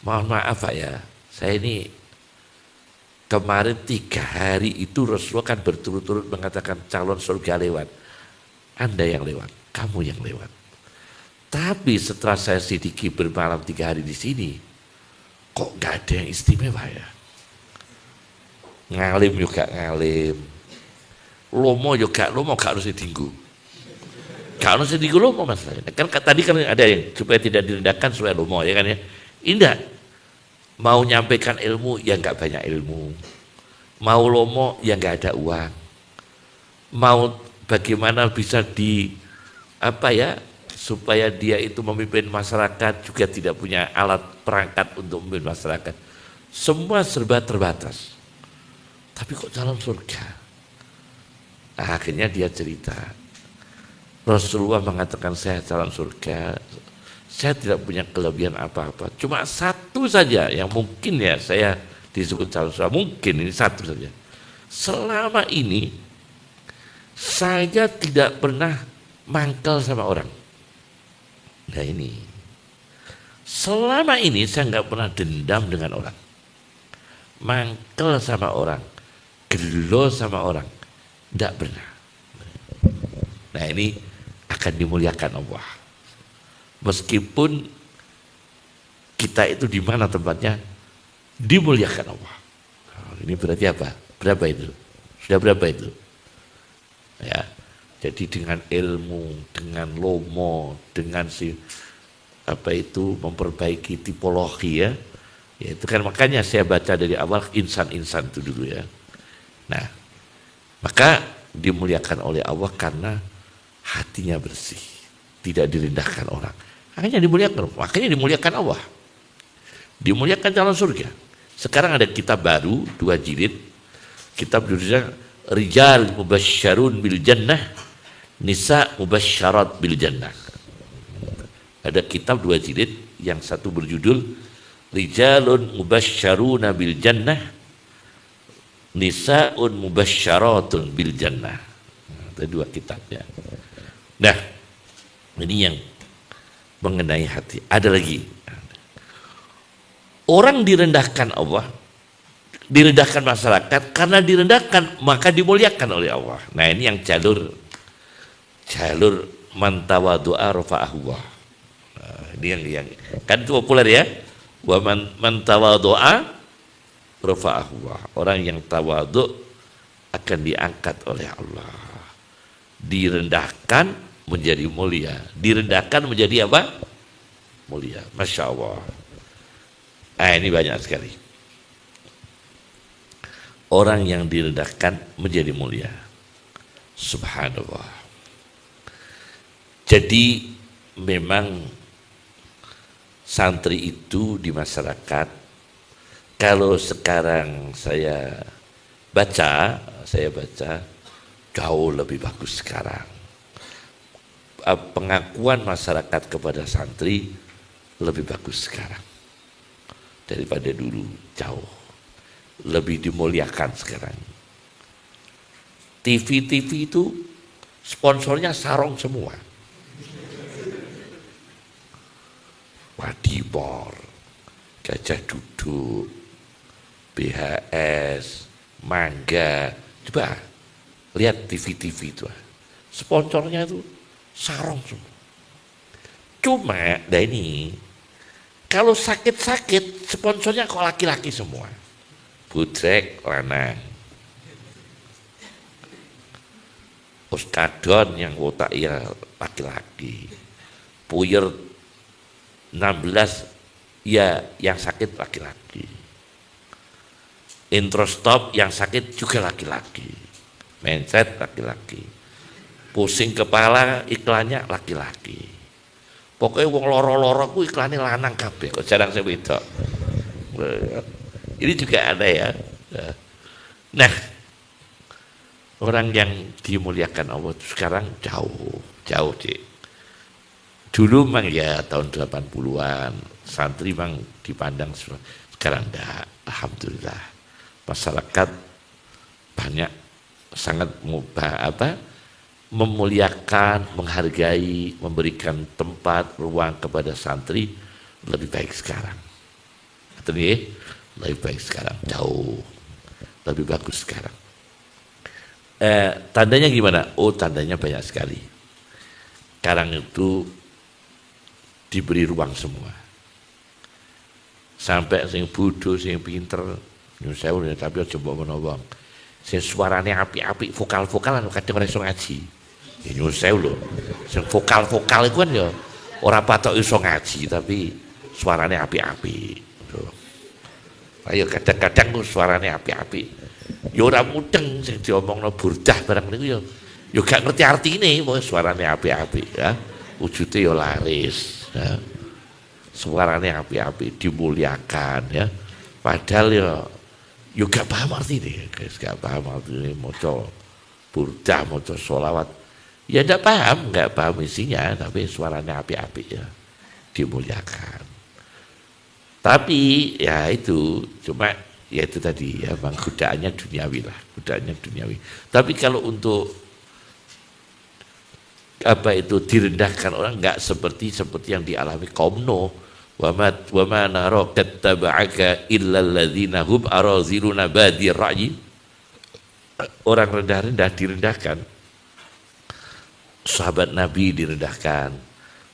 mohon maaf Pak ya, saya ini kemarin 3 hari itu Rasulullah kan berturut-turut mengatakan calon surga lewat. Anda yang lewat, kamu yang lewat. Tapi setelah saya sedikit bermalam 3 hari di sini, kok gak ada yang istimewa ya? Ngalim juga ngalim, lomo juga lomo, gak harus ditinggu. Gak harus ditinggu lomo masalahnya. Kan tadi kan ada yang supaya tidak direndahkan supaya lomo ya kan ya. Indah. Mau nyampaikan ilmu ya nggak banyak ilmu, mau lomo ya nggak ada uang, mau bagaimana bisa supaya dia itu memimpin masyarakat juga tidak punya alat perangkat untuk memimpin masyarakat, semua serba terbatas. Tapi kok calon surga? Nah, akhirnya dia cerita, Rasulullah mengatakan saya calon surga. Saya tidak punya kelebihan apa-apa. Cuma satu saja yang mungkin ya saya disebut calon surga. Mungkin ini satu saja. Selama ini saya tidak pernah mangkel sama orang. Nah ini. Selama ini saya nggak pernah dendam dengan orang. Mangkel sama orang. Gelo sama orang. Tidak pernah. Nah ini akan dimuliakan Allah. Meskipun kita itu di mana tempatnya, dimuliakan Allah. Ini berarti apa? Berapa itu? Sudah berapa itu? Ya, jadi dengan ilmu, dengan lomo, dengan memperbaiki tipologi ya. Ya itu kan makanya saya baca dari awal insan-insan itu dulu ya. Nah, maka dimuliakan oleh Allah karena hatinya bersih, tidak direndahkan orang. Makanya dimuliakan Allah, dimuliakan calon surga. Sekarang ada kitab baru 2 jilid, kitab judulnya Rijal Mubasysyarun bil Jannah, Nisa Mubasysyarat bil Jannah. Ada kitab 2 jilid, yang satu berjudul rijalun mubasysyaruna bil jannah, nisaun mubasysyaratun bil jannah. Ada dua kitabnya. Nah, ini yang mengenai hati. Ada lagi. Orang direndahkan Allah, direndahkan masyarakat, karena direndahkan maka dimuliakan oleh Allah. Nah, ini yang jalur man tawadhu'a rafa'ahu. Ini yang kan itu populer ya. Wa man tawadhu'a rafa'ahu. Orang yang tawadhu akan diangkat oleh Allah. Direndahkan menjadi mulia. Direndahkan menjadi apa? Mulia. Masya Allah. Ini banyak sekali. Orang yang direndahkan menjadi mulia. Subhanallah. Jadi memang santri itu di masyarakat, kalau sekarang saya baca jauh lebih bagus sekarang. Pengakuan masyarakat kepada santri lebih bagus sekarang daripada dulu, jauh lebih dimuliakan sekarang. TV itu sponsornya sarong semua. Wadibor, Gajah Duduk, BHS, Mangga. Coba lihat TV itu. Sponsornya itu sarong semua. Cuma, ini kalau sakit-sakit sponsornya kok laki-laki semua. Budrek lanang. Oskadon yang otak ya laki-laki. Puyer 16 ya yang sakit laki-laki. Introstop yang sakit juga laki-laki. Mindset laki-laki. Pusing kepala iklannya laki-laki. Pokoknya wong loro-loro ku iklannya lanang kabeh, kok jarang saya wedok. Ini juga ada ya. Nah, orang yang dimuliakan Allah sekarang jauh sih. Dulu memang ya tahun 80-an santri memang dipandang sekarang enggak. Alhamdulillah masyarakat banyak sangat memuliakan, menghargai, memberikan tempat, ruang kepada santri lebih baik sekarang. Lebih baik sekarang, jauh lebih bagus sekarang. Tandanya gimana? Tandanya banyak sekali. Sekarang itu diberi ruang semua. Sampai sing bodoh, sing pinter, nyusewu tapi aja mbok menawa. Sing suarane apik-apik, vokal-vokalan kadang ora iso ngaji. Ya nyusewu lho. Sing vokal-vokal iku kan ya ora patok iso ngaji tapi suarane apik-apik. Ayo kadang-kadang ku suarane apik-apik. Ya ora mudeng sing diomongno burdah barang niku ya gak ngerti artine, pokoke suarane apik-apik ya. Wujude ya laris. Ya. Suarane api-api dimuliakan ya. Padahal ya gak paham artinya, guys, gak paham artinya maca burdah, maca sholawat. Ya gak paham isinya, tapi suaranya api-api ya. Dimuliakan. Tapi ya itu cuma ya itu tadi ya, bang, godaannya duniawi lah, godaannya duniawi. Tapi kalau untuk direndahkan orang enggak seperti yang dialami kaum Nuh. Wa ma nara kattaba'aka illa alladzina hum araziluna badir ra'yi. Orang rendah-rendah direndahkan. Sahabat Nabi direndahkan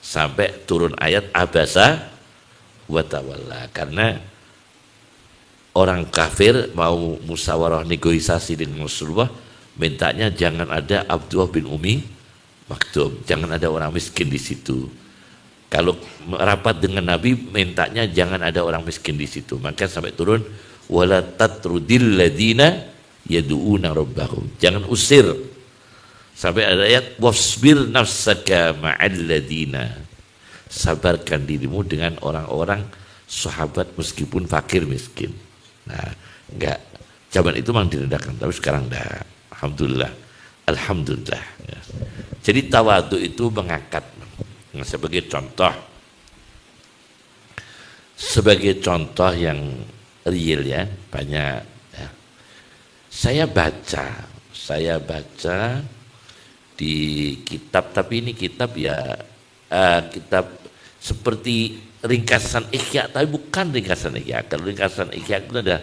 sampai turun ayat abasa wa tawalla, karena orang kafir mau musyawarah negosiasi dengan Rasulullah, mintanya jangan ada Abdullah bin Umi Maktum, jangan ada orang miskin di situ. Kalau rapat dengan Nabi, mintanya jangan ada orang miskin di situ. Maka sampai turun wala tatrudil ladina yad'una rabbahum. Jangan usir. Sampai ada ayat wasbir nafsaka ma'al ladina. Sabarkan dirimu dengan orang-orang sahabat meskipun fakir miskin. Nah, enggak. Zaman itu memang direndahkan, tapi sekarang enggak. Alhamdulillah. Ya. Jadi tawadhu itu mengangkat. Nah, sebagai contoh, sebagai contoh yang real ya, banyak ya. Saya baca di kitab, tapi ini kitab ya kitab seperti ringkasan Ihya, tapi bukan ringkasan Ihya. Kalau ringkasan Ihya itu ada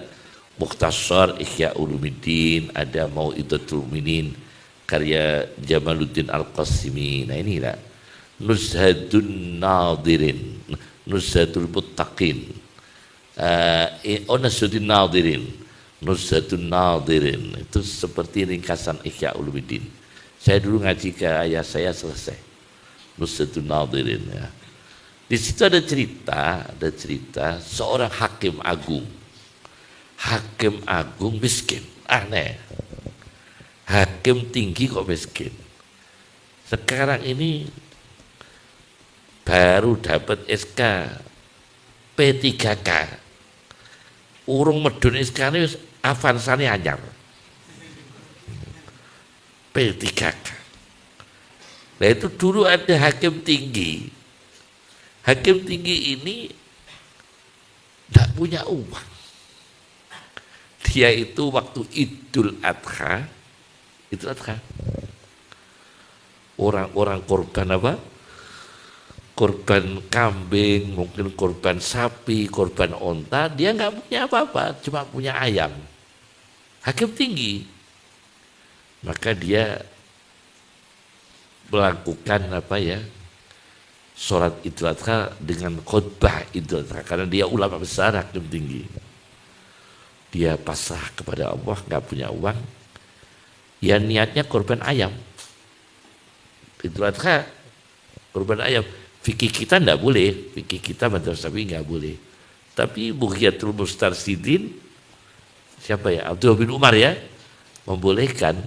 Mukhtasar Ihya Ulumuddin, ada Mau'idatul Mu'minin karya Jamaluddin Al-Qasimi. Nah ini lah Nuzhatun Nadirin, Nuzhatul Muttaqin, Nuzhatun Nadirin, Nuzhatun Nadirin, itu seperti ringkasan Ihya Ulumuddin. Saya dulu ngaji ke ayah saya selesai Nuzhatun Nadirin ya. Di situ ada cerita seorang hakim agung miskin, aneh. Hakim tinggi kok miskin. Sekarang ini baru dapat SK P3K. Urung medun SK ini avansane anyar. P3K. Nah itu dulu ada hakim tinggi. Hakim tinggi ini tidak punya uang. Dia itu waktu Idul Adha, orang-orang korban apa? Korban kambing, mungkin korban sapi, korban onta, dia nggak punya apa-apa, cuma punya ayam. Hakim tinggi, maka dia melakukan apa ya? Sholat Idul Adha dengan khutbah Idul Adha, karena dia ulama besar, hakim tinggi. Dia pasrah kepada Allah, nggak punya uang, ya niatnya korban ayam. Idul Adha korban ayam. Fikih kita nggak boleh, fikih kita Madzhab Syafi'i nggak boleh. Tapi Bughiyatul Mustarsidin, siapa ya, Abdullah bin Umar ya, membolehkan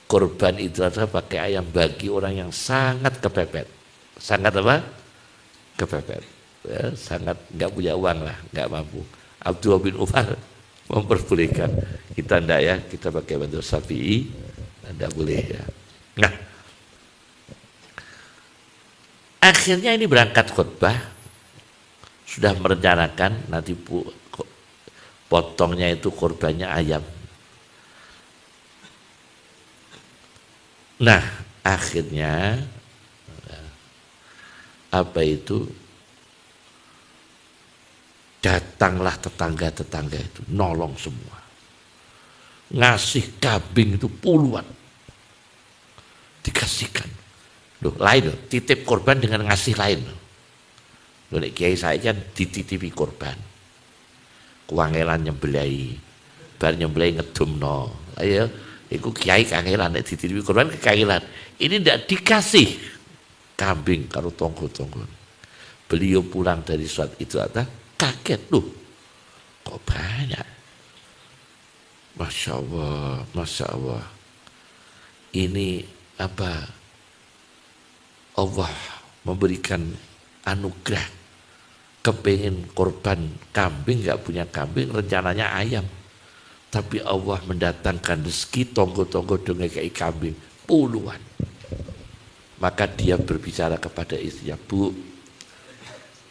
korban Idul Adha pakai ayam bagi orang yang sangat kepepet. Sangat apa? Kepepet. Ya, sangat nggak punya uang lah, nggak mampu. Abdullah bin Umar memperbolehkan. Kita ndak ya, kita pakai Madzhab Syafi'i, ndak boleh ya. Nah, akhirnya ini berangkat khutbah, sudah merencanakan nanti potongnya itu korbannya ayam. Nah, akhirnya apa itu, datanglah tetangga-tetangga itu nolong semua, ngasih kambing itu puluhan, dikasihkan. Loh, lain loh, titip korban dengan ngasih lain loh. Loh, nek kiai saya kan dititipi korban, kuangelan nyembelai, bar nyembelai ngedumno, ayo, iku kiai kangelan, nek dititipi korban kangelan. Ini ndak dikasih kambing karo tonggo-tonggo. Beliau pulang dari sholat itu ada kaget, loh, kok banyak. Masya Allah, Masya Allah. Ini apa? Allah memberikan anugerah, kepengen korban kambing, nggak punya kambing, rencananya ayam, tapi Allah mendatangkan rezeki tonggo-tonggo dengan kayak kambing puluhan. Maka dia berbicara kepada istrinya, Bu,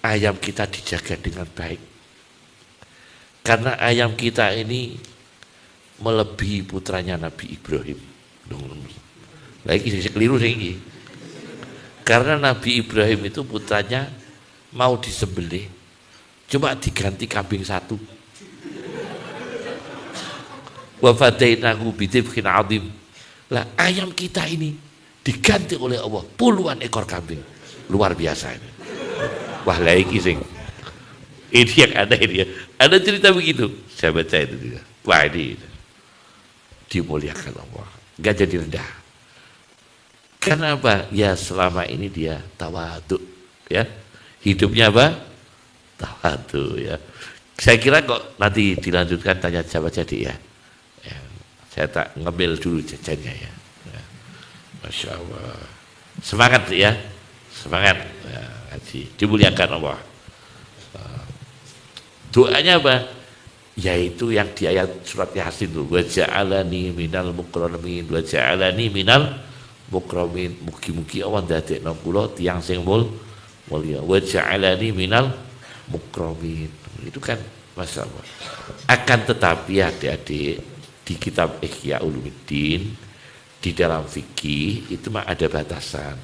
ayam kita dijaga dengan baik, karena ayam kita ini melebihi putranya Nabi Ibrahim. Lagi keliru lagi. Karena Nabi Ibrahim itu putranya mau disembelih, cuma diganti kambing satu. Wa fadainahu bidzibhin adzim. Lah ayam kita ini diganti oleh Allah puluhan ekor kambing. Luar biasa ini. Wah, lagi sing. Ini yang ada ini ya. Ada cerita begitu. Saya baca itu juga. Wah, ini dimuliakan Allah. Enggak jadi rendah. Karena apa? Ya selama ini dia tawadhu, ya. Hidupnya apa? Tawadhu, ya. Saya kira kok nanti dilanjutkan tanya jawab jadi ya. Ya. Saya tak ngemil dulu jajannya ya. Ya. Masya Allah. Semangat ya. Semangat. Ya, dimuliakan Allah. Doanya apa? Yaitu yang di ayat surat Yasin itu, wa ja'alani minal mukramin, wa ja'alani minal mukramin. Mugi-mugi Allah ndadekno kula tiyang sing mulia. Wa ja'alani minal mukromin. Itu kan Masya Allah. Akan tetapi adik-adik, di kitab Ihya Ulumuddin, di dalam fikih itu mah ada batasan.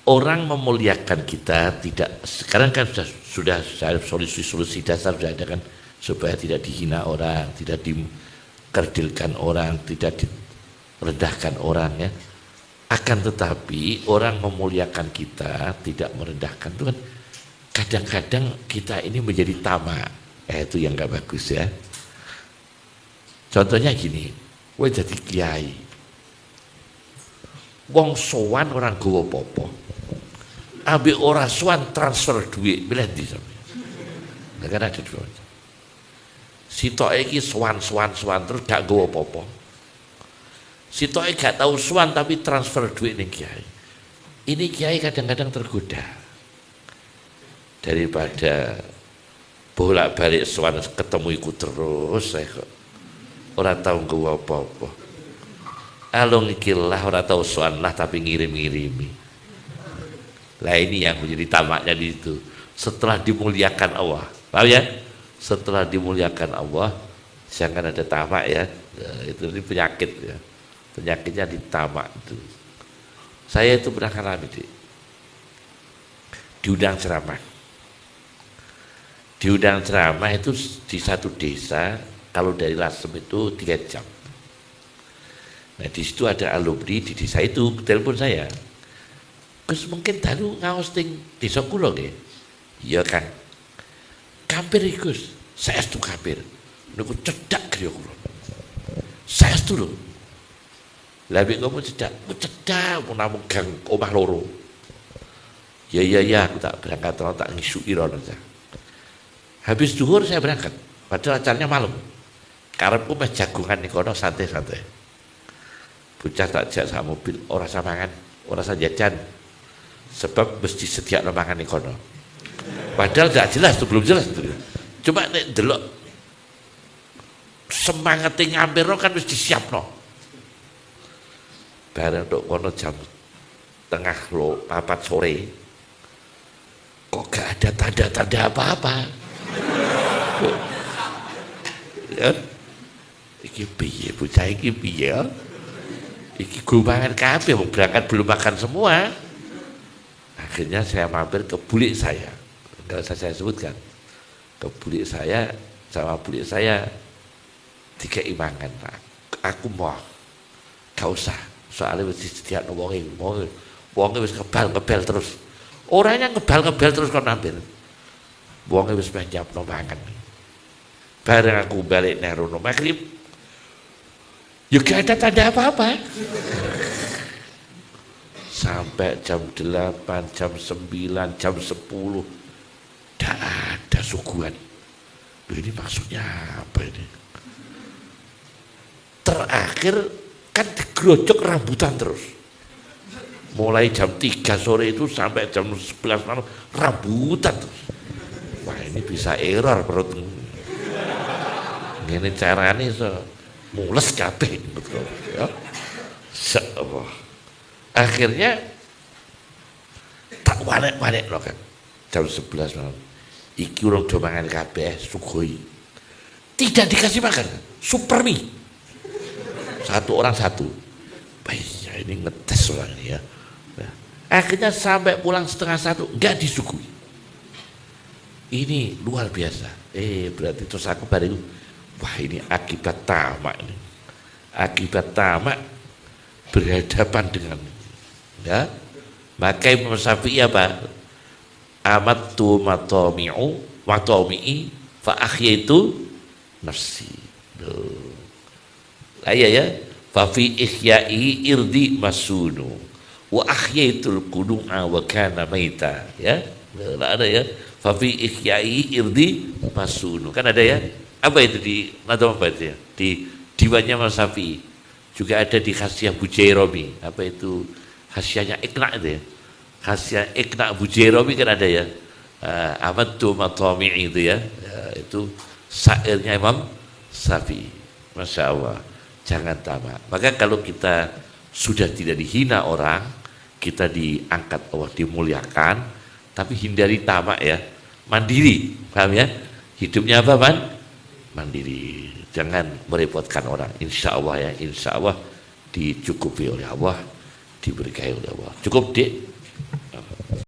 Orang memuliakan kita tidak, sekarang kan sudah solusi dasar sudah ada kan, supaya tidak dihina orang, tidak dikerdilkan orang, tidak direndahkan orang ya. Akan tetapi orang memuliakan kita, tidak merendahkan itu kan kadang-kadang kita ini menjadi tamak. Itu yang gak bagus ya. Contohnya gini, kowe jadi kiai, wong sowan orang gowo popo, ambil orang sowan transfer duit, milih ndi sampeyan? Nah, kan ada dua. Sitoke iki sowan terus gak gowo popo. Sitoke gak tahu sowan tapi transfer duit ning kiai. Ini kiai kadang-kadang tergoda. Daripada bolak-balik sowan ketemu iku terus saya kok ora tau nggawa apa-apa. Alung iki lah ora tau sowan lah tapi ngirim-ngirimi. Lah ini yang menjadi tamaknya di itu. Setelah dimuliakan Allah, paham ya? Setelah dimuliakan Allah, jangan ada tamak ya. Ini penyakit ya. Penyakitnya di tamak itu. Saya itu pernah ngalami diundang ceramah. Diundang ceramah itu di satu desa, kalau dari Lasem itu 3 jam. Nah di situ ada alumni di desa itu telepon saya. Gus mungkin dalu ngaos ting desa kula nggih. Iya Kang. Kampir Gus, saestu kampir. Niku cedak griya kula. Saestu lho. Lah nek ngomong cedak mun namung gang omah loro. Ya aku tak berangkat tak ngisuki rono aja. Habis zuhur saya berangkat, padahal acaranya malam. Karepku meh jagungan ning kono santai-santai. Bocah tak jak sak mobil, ora samangan, ora jajan. Sebab mesti sediakno mangan ning kono. Padahal gak jelas tuh, belum jelas tuh. Cuma nek delok semangate ngampirno kan wis disiapno. Bareng tok kono jam tengah 4 sore. Kok gak ada tanda-tanda apa-apa. Ya. Iki piye bocah iki piye? Iki gumangan kabeh wong berangkat belum makan semua. Akhirnya saya mampir ke bulik saya. Enggak usah saya sebutkan. Ke bulik saya sama bulik saya 3 imangan. Aku mau. Gak usah. Soalnya wis disediakno wonge wis ngebal terus. Orangnya ngebal terus kon ambil. Wonge wis nyiapno mangan. Bareng aku balik nang rono maghrib. Ya gak ada tanda apa-apa. Sampai jam 8, jam 9, jam 10 tidak ada suguhan. Loh, ini maksudnya apa ini? Terakhir kan digerojok rambutan terus. Mulai jam 3 sore itu sampai jam 11 malam rambutan terus. Wah ini bisa error perut. Ini caranya mules kabeh betul ya. Insyaallah. Akhirnya tak wanek-wanek loh kan. Jam 11 malam. Iki urung do mangan kabeh sugoi. Tidak dikasih makan, super mie. Satu orang satu. Baiknya ini ngetes orang ini ya. Nah, akhirnya sampai pulang 12:30 enggak disuguhi. Ini luar biasa. Berarti terus aku baru wah ini akibat tamak ini. Akibat tamak berhadapan dengan ya. Maka Imam Syafi'i apa? Amattu matami'u matami'i fa akhyaitu nafsi. Ya. Fa fi ihya'i irdi masunu wa akhyaitul qudu'a wa kana maita ya. Ada ya. Fa fi ihya'i irdi masunu. Kan ada ya? Apa itu di Nadam apa itu ya? Di Diwannya Imam Syafi'i. Juga ada di Khasiyah Bujairomi. Apa itu khasiyahnya Iqna itu ya? Khasiyah Iqna Bujairomi kan ada ya. Amattu matami'i itu ya. Itu syairnya Imam Syafi'i. Masya Allah. Jangan tamak. Maka kalau kita sudah tidak dihina orang, kita diangkat Allah, dimuliakan, Tapi hindari tamak ya, mandiri, paham ya? Hidupnya apa mandiri, jangan merepotkan orang. Insya Allah ya, insya Allah dicukupi oleh Allah, diberkahi oleh Allah. Cukup, Dik.